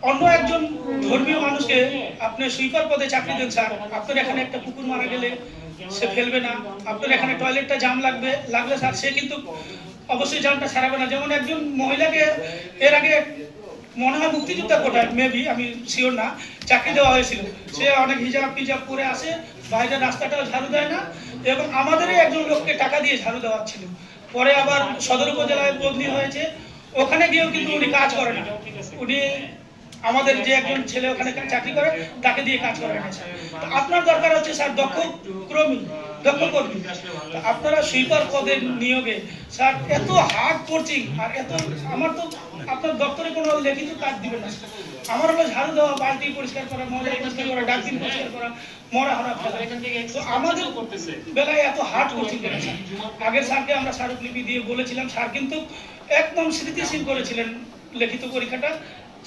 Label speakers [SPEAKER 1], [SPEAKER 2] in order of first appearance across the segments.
[SPEAKER 1] অন্য একজন ধর্মীয় মানুষকে আপনি সুইপার পদে চাকরি দেন স্যার, আপনার এখানে একটা কুকুর মারা গেলে সে ফেলবে না, আপনার এখানে টয়লেটটা জাম লাগলে স্যার সে কিন্তু অবশ্যই জামটা ছাড়াবে না। যেমন একজন মহিলাকে এর আগে মনে হয় মুক্তিযোদ্ধা কোটায় মেবি, আমি শিওর না, চাকরি দেওয়া হয়েছিল। সে অনেক হিজাব টিজাব করে আসে, বাইরের রাস্তাটাও ঝাড়ু দেয় না, এবং আমাদেরই একজন লোককে টাকা দিয়ে ঝাড়ু দেওয়াচ্ছিল। পরে আবার সদর উপজেলায় বদলি হয়েছে, ওখানে গিয়েও কিন্তু উনি কাজ করে না। উনি আমাদের যে একজন ছেলে ওখানে চাকরি করে তাকে দিয়ে কাজ করে না স্যার। আপনার দরকার হচ্ছে স্যার দক্ষ কর্মী। আপনারা সুইপার পদের নিয়োগে স্যার এত হার্ড কোচিং, আর এত আমার তো আপনার দপ্তরে কোনো লিখিত কাজ দিবেন না। আমার হলো ঝাড়ু দেওয়া, বালতি পরিষ্কার করা, ময়লা পরিষ্কার করা, ডাস্টবিন পরিষ্কার করা, মরা হরা ফেলা। তো আমাদের বেলায় এত হার্ড কোচিং করে স্যার। আগের স্যারকে আমরা স্মারকলিপি দিয়ে বলেছিলাম, স্যার কিন্তু একদম স্মৃতিশীল করেছিলেন লিখিত পরীক্ষাটা।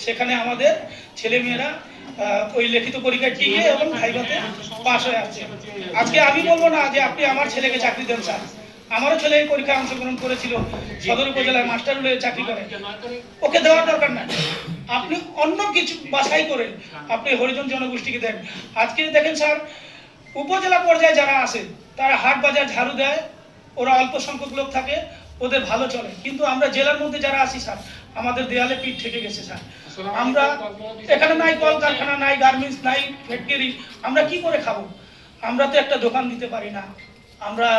[SPEAKER 1] সেখানে আমাদের ছেলেমেয়েরা ওই লিখিত পরীক্ষায় টিকে এবং ভাইভাতে পাস হয়ে আসছে। আজকে আমি বলবো না যে আপনি আমার ছেলেকে চাকরি দেন স্যার, আমারও ছেলে এই পরীক্ষায় অংশগ্রহণ করেছিল, সদর উপজেলায় মাস্টার রুলে চাকরি করে, ওকে দেওয়ার দরকার নাই। আপনি অন্য কিছু বাছাই করে আপনি হরিজন জনগোষ্ঠীকে দেন। আজকে দেখেন স্যার, উপজেলা পর্যায়ে যারা আছে তারা হাট বাজার ঝাড়ু দেয়, ওরা অল্প সংখ্যক লোক থাকে, ওদের ভালো চলে। কিন্তু আমরা জেলার মধ্যে যারা আছি স্যার, আমাদের দেয়ালে পিঠ ঠেকে গেছে স্যার। আমরা এখানে নাই কলকারখানা, নাই গার্মেন্টস, নাই ফ্যাক্টরি, আমরা কি করে খাবো? আমরা তো একটা দোকান দিতে পারি না, আমরা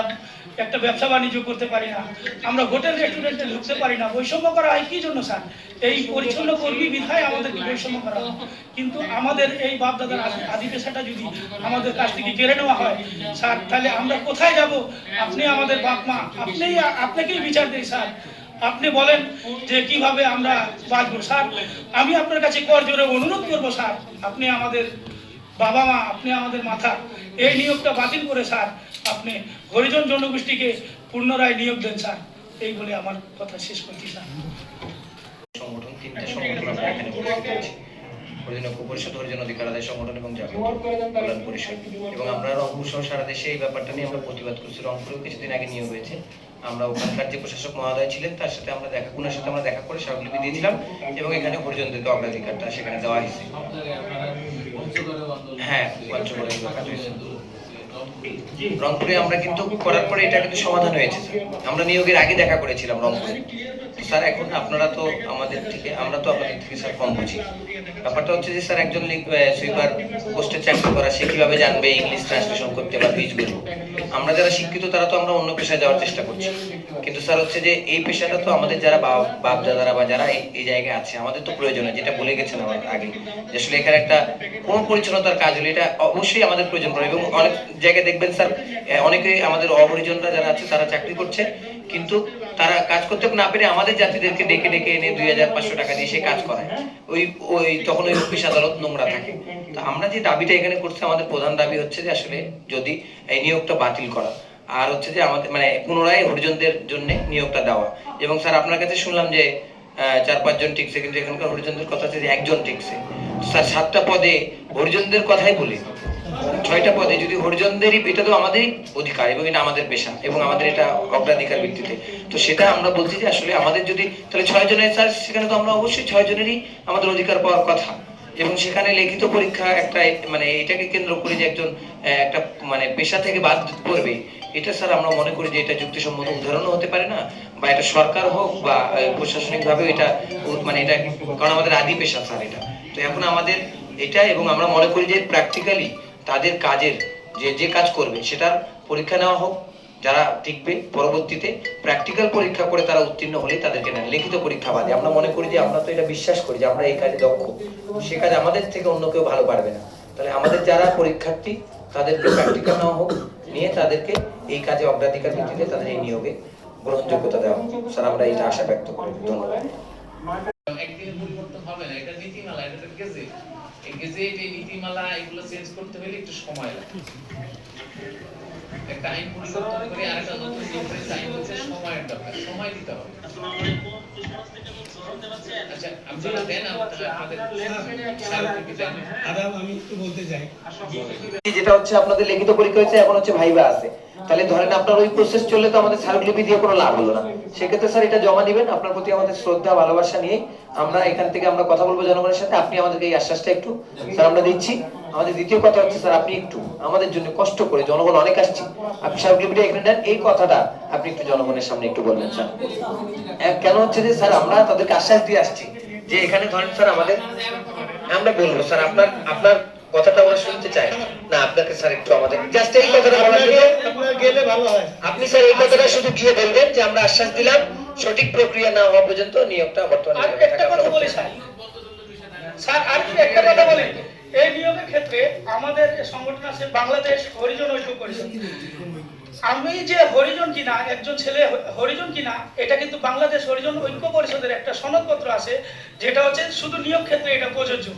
[SPEAKER 1] একটা ব্যবসা বাণিজ্য করতে পারি না, আমরা হোটেল রেস্টুরেন্টে ঢুকতে পারি না। বৈষম্য করা হয় কি জন্য স্যার? এই পরিচ্ছন্ন কর্মী বিধায় আমাদেরকে বৈষম্য করা হয়। কিন্তু আমাদের এই বাপদাদার আদি পেশাটা যদি আমাদের কাছ থেকে কেড়ে নেওয়া হয় স্যার, তাহলে আমরা কোথায় যাব? আপনি আমাদের বাপ মা, আপনাকেই বিচার দেই স্যার। আপনি বলেন যে কিভাবে আমরা বাঁচবো স্যার। আমি আপনার কাছে করজোড়ে অনুরোধ করবো স্যার, আপনি আমাদের বাবা মা, আপনি আমাদের মাথা, এই নিয়োগটা বাতিল করে স্যার আপনি হরিজন জনগোষ্ঠীকে পুনরায় নিয়োগ দেন স্যার। এই বলে আমার কথা শেষ করছি স্যার।
[SPEAKER 2] সংগঠন, তিনটা সংগঠন আমরা এখানে উপস্থিত আছি। হরিজন ঐক্য পরিষদ, হরিজন অধিকার আদায় সংগঠন এবং জাতীয় কল্যাণ পরিষদ। এবং আমরা রংপুর সহ সারা দেশে এই ব্যাপারটা নিয়ে আমরা প্রতিবাদ করছি। রংপুরেও কিছুদিন আগে নিয়োগ হয়েছে, আমরা ওখানকার যে প্রশাসক মহোদয় ছিলেন তার সাথে আমরা ওনার সাথে আমরা দেখা করে স্মারকলিপি দিয়েছিলাম, এবং এখানে হরিজনদেরকে অগ্রাধিকারটা সেখানে দেওয়া হয়েছে। হ্যাঁ, পঞ্চগড়ে কাজ হয়েছে। রংপুরে আমরা কিন্তু করার পরে এটা কিন্তু সমাধান হয়েছে। আমরা নিয়োগের আগে দেখা করেছিলাম রংপুরে। স্যার এখন আপনারা তো আমাদের থেকে, আমরা তো আপনাদের থেকে স্যার কম বুঝি। ব্যাপারটা হচ্ছে যে স্যার একজন সুইপার পোস্টে চাকরি করা, সে কিভাবে জানবে ইংলিশ ট্রান্সলেশন করতে বা বীজ বুঝবো? আমরা যারা শিক্ষিত তারা তো আমরা অন্য পেশায় যাওয়ার চেষ্টা করছি, কিন্তু স্যার হচ্ছে যে এই পেশাটা তো আমাদের যারা বাপ দাদারা বা যারা এই জায়গায় আছে, আমাদের তো প্রয়োজন, যেটা বলে গেছেন আমার আগে, যে আসলে এখানে একটা কোন পরিচ্ছন্নতার কাজ হলে এটা অবশ্যই আমাদের প্রয়োজন পড়ে। এবং অনেক জায়গায় দেখবেন স্যার, অনেকেই আমাদের অপরিজনরা যারা আছে তারা চাকরি করছে, কিন্তু তারা কাজ করতে না পেরে আমাদের জাতিদেরকে ডেকে ডেকে এনে 2500 টাকা দিয়ে সে কাজ করায়। ওই তখন ওই অফিস আদালত নোংরা থাকে। তো আমরা যে দাবিটা এখানে করছি, আমাদের প্রধান দাবি হচ্ছে যে আসলে যদি এই নিয়োগটা বাতিল করা, আর হচ্ছে যে আমাদের মানে পুনরায় হরিজনদের জন্য নিয়োগটা দেওয়া। এবং স্যার আপনার কাছে শুনলাম যে 4-5 জন টিকছে, কিন্তু এখানকার হরিজনদের কথা হচ্ছে যে একজন টিকছে। স্যার 7টা পদে হরিজনদের কথাই বলি, 6টা পদে যদি হরিজনদেরই, এটা তো আমাদেরই অধিকার এবং এটা আমাদের পেশা এবং আমাদের এটা অগ্রাধিকার ভিত্তিতে। তো সেটা আমরা বলছি যে আসলে আমাদের যদি তাহলে 6 জনের স্যার, সেখানে তো আমরা অবশ্যই 6 জনেরই আমাদের অধিকার পাওয়ার কথা। এবং সেখানে লিখিত পরীক্ষা একটা মানে এটাকে কেন্দ্র করে যে একজন একটা মানে পেশা থেকে বাদ করবে, এটা স্যার আমরা মনে করি যে এটা যুক্তিসম্মত উদাহরণও হতে পারে না, বা এটা সরকার হোক বা প্রশাসনিক ভাবে এটা মানে এটা, কারণ আমাদের আদি পেশা স্যার এটা। তো এখন আমাদের এটা, এবং আমরা মনে করি যে প্র্যাকটিক্যালি তাদের কাজের যে কাজ করবে সেটার পরীক্ষা নেওয়া হোক, যারা টিকবে পরবর্তীতে প্র্যাকটিক্যাল পরীক্ষা করে তারা উত্তীর্ণ হলেই তাদেরকে নেন, লিখিত পরীক্ষা বাদে। আমরা মনে করি যে আমরা তো এটা বিশ্বাস করি যে আমরা এই কাজে দক্ষ, সে কাজ আমাদের থেকে অন্য কেউ ভালো পারবে না। তাহলে আমাদের যারা পরীক্ষার্থী তাদেরকে প্র্যাকটিক্যাল নেওয়া হোক, নিয়ে তাদেরকে এই কাজে অগ্রাধিকার ভিত্তিতে তাদের এই নিয়োগে গ্রহণযোগ্যতা দেওয়া হোক। স্যার আমরা এটা আশা ব্যক্ত করি। ধন্যবাদ।
[SPEAKER 3] একদিনে পরিবর্তন হবে না, এটা নীতিমালা, এটা তো গেজেট। এই গেজেট, এই নীতিমালা এগুলো চেঞ্জ করতে হলে একটু সময় লাগে। একটা আইন পরিবর্তন করে আরেকটা নতুন ডিফারেন্স আইন হচ্ছে সময়ের দরকার, সময় দিতে হবে। আচ্ছা আপনারা দেন আপনাদের
[SPEAKER 1] আদাব, আমি একটু বলতে চাই
[SPEAKER 2] যেটা হচ্ছে আপনাদের লিখিত পরীক্ষা হয়েছে, এখন হচ্ছে ভাইবা আছে। তাহলে ধরেন আপনার ওই প্রসেস চললে তো আমাদের স্মারকলিপি দিয়ে কোনো লাভ হলো না। সেক্ষেত্রে স্যার এটা জমা দিবেন। আপনার প্রতি আমাদের শ্রদ্ধা ভালোবাসা নিয়ে আমরা এখান থেকে আমরা কথা বলবো জনগণের সাথে। আপনি আমাদেরকে এই আশ্বাসটা একটু স্যার আমরা দিচ্ছি। আমাদের দ্বিতীয় কথা হচ্ছে স্যার, আপনি একটু আমাদের জন্য কষ্ট করে, জনগণ অনেক আসছে, আপনি স্মারকলিপিটা এখানে দেন, এই কথাটা আপনি একটু জনগণের সামনে একটু বলবেন স্যার। কেন হচ্ছে যে স্যার আমরা তাদেরকে আশ্বাস দিয়ে আসছি যে এখানে ধরেন স্যার আমাদের, আমরা বলবো স্যার আপনার আপনার কথাটা আমরা শুনতে চাই না, আপনাকে স্যার একটু আমাদের জাস্ট এই কথাটা বলার জন্য
[SPEAKER 4] আপনারা গেলে ভালো হয়।
[SPEAKER 2] আপনি স্যার এই কথাটা শুধু গিয়ে বলবেন যে আমরা আশ্বাস দিলাম সঠিক প্রক্রিয়া না হওয়া পর্যন্ত নিয়োগটা বর্তমানে
[SPEAKER 1] আর একটা কথা বলি স্যার, স্যার আর একটা কথা বলি, এই নিয়োগের ক্ষেত্রে আমাদের সংগঠন আছে বাংলাদেশ হরিজন ঐক্য পরিষদ। আমি যে হরিজন কিনা, একজন ছেলে হরিজন কিনা, এটা কিন্তু বাংলাদেশ হরিজন ঐক্য পরিষদের একটা সনদপত্র আছে, যেটা হচ্ছে শুধু নিয়োগ ক্ষেত্রে এটা প্রযোজ্য।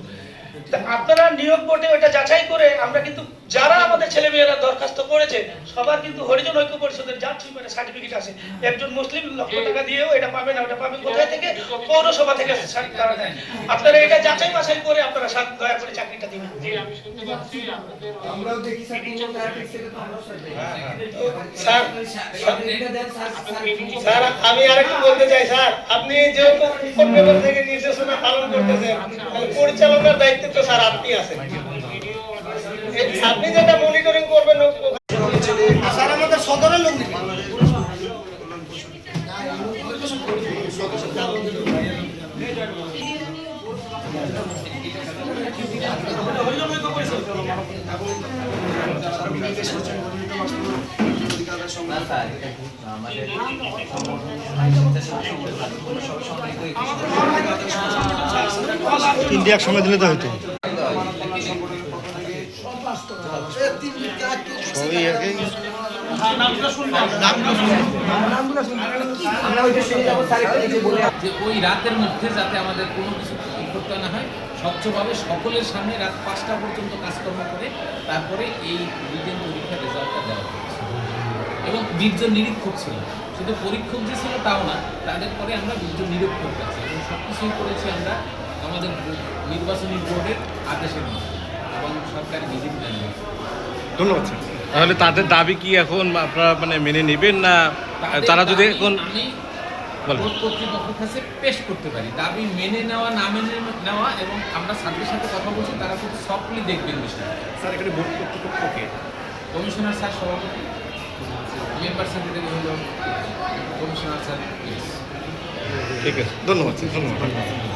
[SPEAKER 1] তা আপনারা নিয়োগ বোর্ডে ওটা যাচাই করে, আমরা কিন্তু যারা আমাদের ছেলে মেয়েরা দরখাস্ত করেছে সবার কিন্তু হরিজন ঐক্য পরিষদের জাত সুইপারের সার্টিফিকেট আছে। একজন মুসলিম লক্ষ টাকা দিয়েও এটা পাবে না, ওটা পাবে কোথায় থেকে? পৌরসভা থেকে তারা দেয়। আপনারা এটা যাচাই বাছাই করে আপনারা দয়া করে চাকরিটা দিবেন।
[SPEAKER 4] স্যার, স্যার আমি আরেকটু বলতে চাই স্যার, আপনি যেহেতু কোন পেপার থেকে নির্দেশনা পালন করতেছেন, তাহলে পরিচালনার দায়িত্ব তো স্যার আপনি আছেন। আপনি যেটা মনিটরিং করবেন স্যার, আমাদের সদরের লোক নেই।
[SPEAKER 5] তিনটে একসঙ্গে দিলে তো হয়তো সবই আর কি।
[SPEAKER 3] যে ওই রাতের মধ্যে যাতে আমাদের কোনো কিছু করতে না হয়, স্বচ্ছভাবে সকলের সামনে রাত 5টা পর্যন্ত কাজকর্ম করে তারপরে এই রিটেন পরীক্ষার রেজাল্টটা দেওয়া হয়েছে। এবং 20 জন নিরীক্ষক ছিল, শুধু পরীক্ষক যে ছিল তাও না, তাদের পরে আমরা 20 জন নিরীক্ষক আছি এবং সব কিছুই করেছি আমরা আমাদের নির্বাচনী বোর্ডের আদেশের মধ্যে এবং সরকারি বিধিবিধান।
[SPEAKER 5] ধন্যবাদ স্যার। তাহলে তাদের দাবি কি এখন আপনারা মানে মেনে নেবেন না? তারা যদি এখন
[SPEAKER 3] আমি
[SPEAKER 5] বলেন।
[SPEAKER 3] বোর্ড কর্তৃপক্ষের কাছে পেশ করতে পারি দাবি মেনে নেওয়া না মেনে নেওয়া, এবং আমরা ছাত্রের সাথে কথা বলছি, তারা খুব সফটলি দেখবেন বিষয়টা।
[SPEAKER 5] স্যার এখানে ভোট কর্তৃপক্ষকে
[SPEAKER 3] কমিশনার স্যার সভাপতি, মেম্বার সেক্রেটারি হলো কমিশনার স্যার।
[SPEAKER 5] ঠিক আছে, ধন্যবাদ স্যার, ধন্যবাদ।